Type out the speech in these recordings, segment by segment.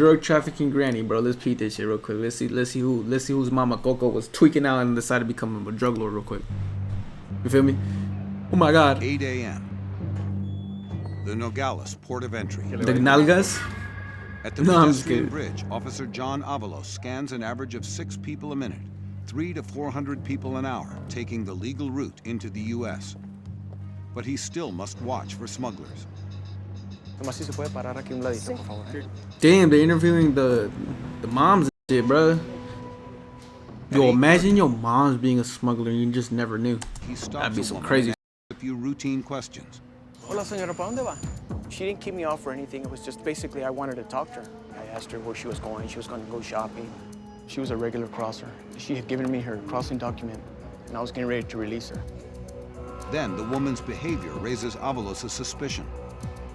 drug trafficking granny, bro. Let's peep this shit real quick. Let's see whose mama Coco was tweaking out and decided to become a drug lord real quick. You feel me? Oh my god. 8 a.m. The Nogales port of entry. The Nalgas? At the No, I'm just pedestrian kidding. bridge, Officer John Avalos scans an average of 6 people a minute, 300 to 400 people an hour, taking the legal route into the U.S. But he still must watch for smugglers. Damn, they're interviewing the moms and shit, bro. Yo, imagine your mom's being a smuggler and you just never knew. He stops That'd be a some woman crazy. and asks a few routine questions. Hola, señora, ¿para dónde va? She didn't keep me off or anything. It was just basically I wanted to talk to her. I asked her where she was going. She was going to go shopping. She was a regular crosser. She had given me her crossing document, and I was getting ready to release her. Then the woman's behavior raises Avalos' suspicion.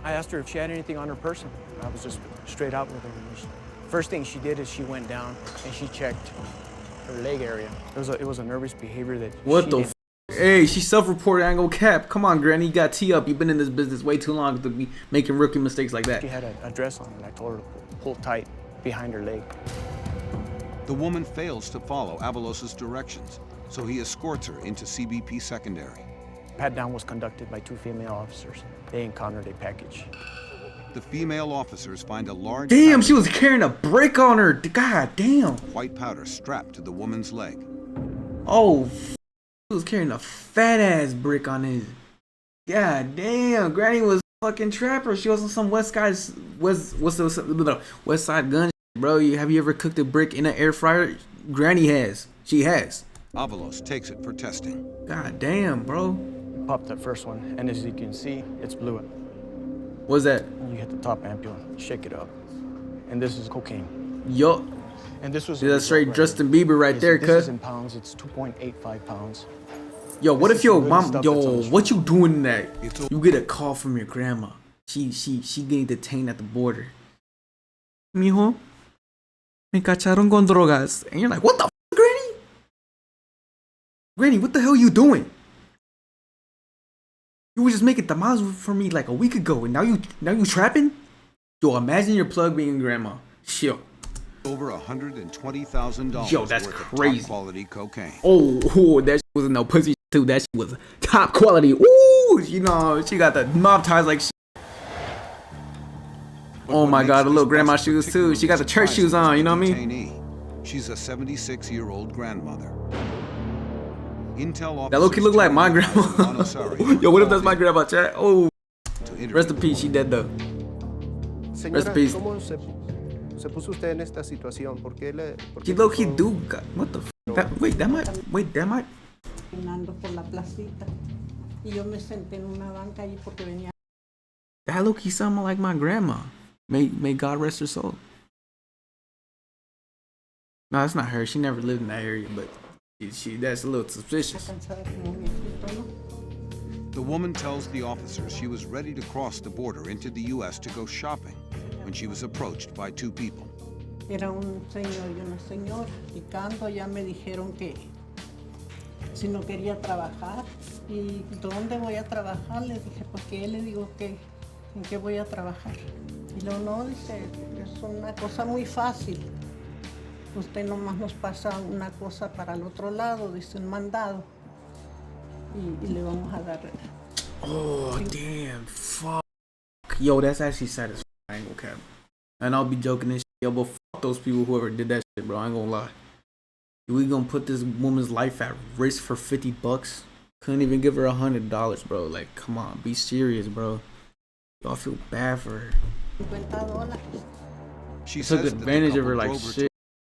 I asked her if she had anything on her person. I was just straight out with her. First thing she did is she went down and she checked her leg area. It was a nervous behavior that What she the didn't- f? Hey, she self-reported. I ain't gonna cap. Come on, Granny, you got tee up. You've been in this business way too long to be making rookie mistakes like that. She had a dress on, and I told her to pull tight behind her leg. The woman fails to follow Avalos' directions, so he escorts her into CBP secondary. Pat-down was conducted by 2 female officers. They encountered a package. The female officers find a large Damn, package she was carrying a brick on her. God damn. of white powder strapped to the woman's leg. Oh, she was carrying a fat ass brick on his. God damn, Granny was fucking trapper. She was on some West Side gun, shit, bro. Have you ever cooked a brick in an air fryer? Granny has. She has. Avalos takes it for testing. God damn, bro. Popped that first one, and as you can see, it's blue. What's that? You hit the top ampule, shake it up. And this is cocaine. Yo, And this was... that's straight Justin Bieber right there, This is cuz. in pounds, it's 2.85 pounds. Yo, what This if is your some good mom, stuff yo, that's on the what you doing in that? It's You get a call from your grandma. She getting detained at the border. Mijo, me cacharon con drogas. And you're like, what the f, Granny? Granny, what the hell you doing? You were just making tamales for me like a week ago, and now you trapping? Yo, imagine your plug being grandma. Shit. over $120,000 Yo, that's worth crazy. of top-quality cocaine. Oh, that shit wasn't no pussy shit too. That shit was top quality. Ooh, you know, she got the mob ties like shit. But Oh what my makes God, the this little grandma bust shoes too. She got the church particularly shoes on, you know what I surprising mean? is the detainee. She's a 76-year-old grandmother. Intel That look officers look like my turned grandma. Juan Osorio Yo, what if that's my grandma, chat? Oh, to interview rest in the peace, she dead though. Señora, Rest in peace. ¿cómo se puso usted en esta situación? ¿Por qué She low key do got, what the f? That might. Caminando por la placita y yo me senté en una banca allí porque venía. That low key sound like my grandma. May God rest her soul. No, that's not her. She never lived in that area, but she that's a little suspicious. Cansada como mi hijito, ¿no? The woman tells the officers she was ready to cross the border into the U.S. to go shopping when she was approached by 2 people. Era un señor y una señora. Y cuando ya me dijeron que si no quería trabajar. ¿Y dónde voy a trabajar? Le dije, pues que le digo que en qué voy a trabajar. Y luego no, dice, es una cosa muy fácil. Usted nomás nos pasa una cosa para el otro lado, dice un mandado. Y le vamos a dar. Oh damn, fuck. Yo, that's actually satisfying. I ain't gonna cap. And I'll be joking and shit, yo, but fuck those people whoever did that shit, bro. I ain't gonna lie. We gonna put this woman's life at risk for $50? Couldn't even give her $100, bro. Like, come on, be serious, bro. Y'all feel bad for her. $50. She Took says that the advantage of couple her like drove her shit.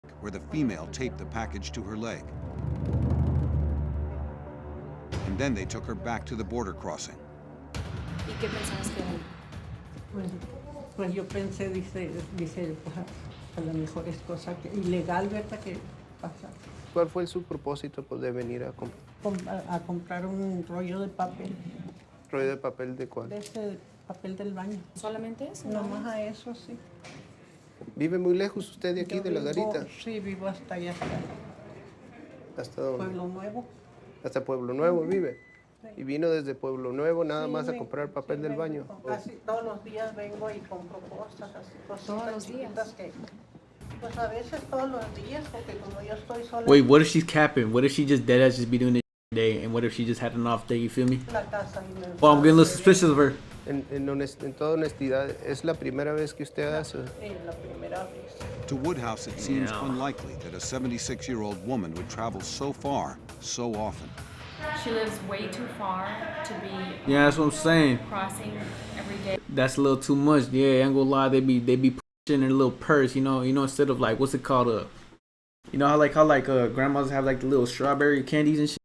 to where the female taped the package to her leg. And then they took her back to the border crossing. ¿Y qué pensabas que era? Pues yo pensé, dice pues a lo mejor es cosa que ilegal, ¿verdad? Que pasa. ¿Cuál fue su propósito pues, de venir a comprar? A comprar un rollo de papel, ¿Rollo de papel de cuál? de ese papel del baño. ¿Solamente eso? Nomás a eso, sí. ¿Vive muy lejos usted de aquí, Yo de la vivo- garita? Sí, vivo hasta allá, hasta ¿Hasta dónde? Pueblo Nuevo. ¿Hasta Pueblo Nuevo vive? Y vino desde Pueblo Nuevo nada Sí, más a ven- comprar papel sí, del vengo baño. Casi todos los días vengo y compro cosas, así cositas los días. chiquitas que... Pues a veces todos los días, porque como yo estoy sola Wait, what if she's capping? What if she just dead ass just be doing this every day? And what if she just had an off day? You feel me? en la casa y me... Well, I'm getting a little suspicious of her. En toda honestidad, ¿es la primera vez que usted hace? La primera vez. To Woodhouse, it seems Yeah. unlikely that a 76-year-old woman would travel so far, so often. She lives way too far to be Yeah, that's what I'm saying. crossing every day. That's a little too much. Yeah, I ain't gonna lie. They be pushing their little purse. You know, instead of like what's it called? You know how grandmas have like the little strawberry candies and shit.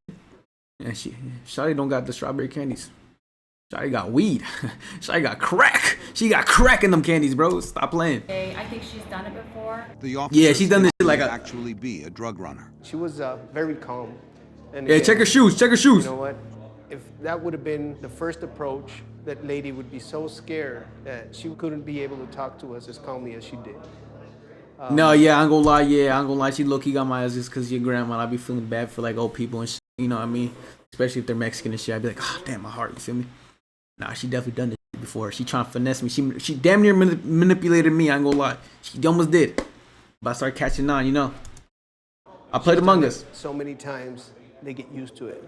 And Shawty don't got the strawberry candies. Shawty got weed. Shawty got crack. She got crack in them candies, bro. Stop playing. I think she's done it before. The officer Yeah, she's done this shit like a. actually be a drug runner. She was very calm. And Yeah, again, check her shoes. Check her shoes. You know what? If that would have been the first approach, that lady would be so scared that she couldn't be able to talk to us as calmly as she did. No, yeah, I ain't gonna lie. Yeah, I ain't gonna lie. She low key got my ass just because your grandma. I be feeling bad for like old people and shit. You know what I mean? Especially if they're Mexican and shit. I be like, oh damn, my heart. You feel me? Nah, she definitely done this shit before. She trying to finesse me. She damn near manipulated me. I ain't gonna lie. She almost did. But I started catching on. You know. I played Among Us. So many times they get used to it.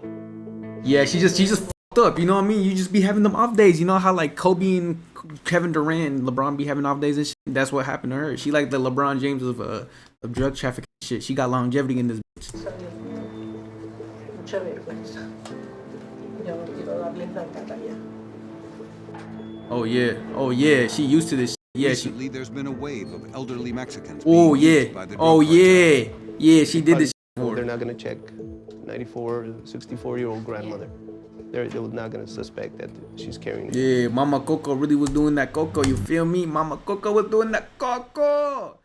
Yeah, she just fucked up. You know what I mean? You just be having them off days. You know how like Kobe and Kevin Durant and LeBron be having off days and shit. That's what happened to her. She like the LeBron James of drug trafficking shit. She got longevity in this bitch. Mucha vergüenza. Yo no quiero darles la cara ya. Oh yeah. She used to this shit. Yeah, she. Recently, there's been a wave of elderly Mexicans Oh being used by yeah. the drug Oh cartel. yeah. Yeah, she did this Well, shit they're before. not going to check 94, 64-year-old grandmother. They're not going to suspect that she's carrying it. Yeah, Mama Coco really was doing that coco. You feel me? Mama Coco was doing that coco.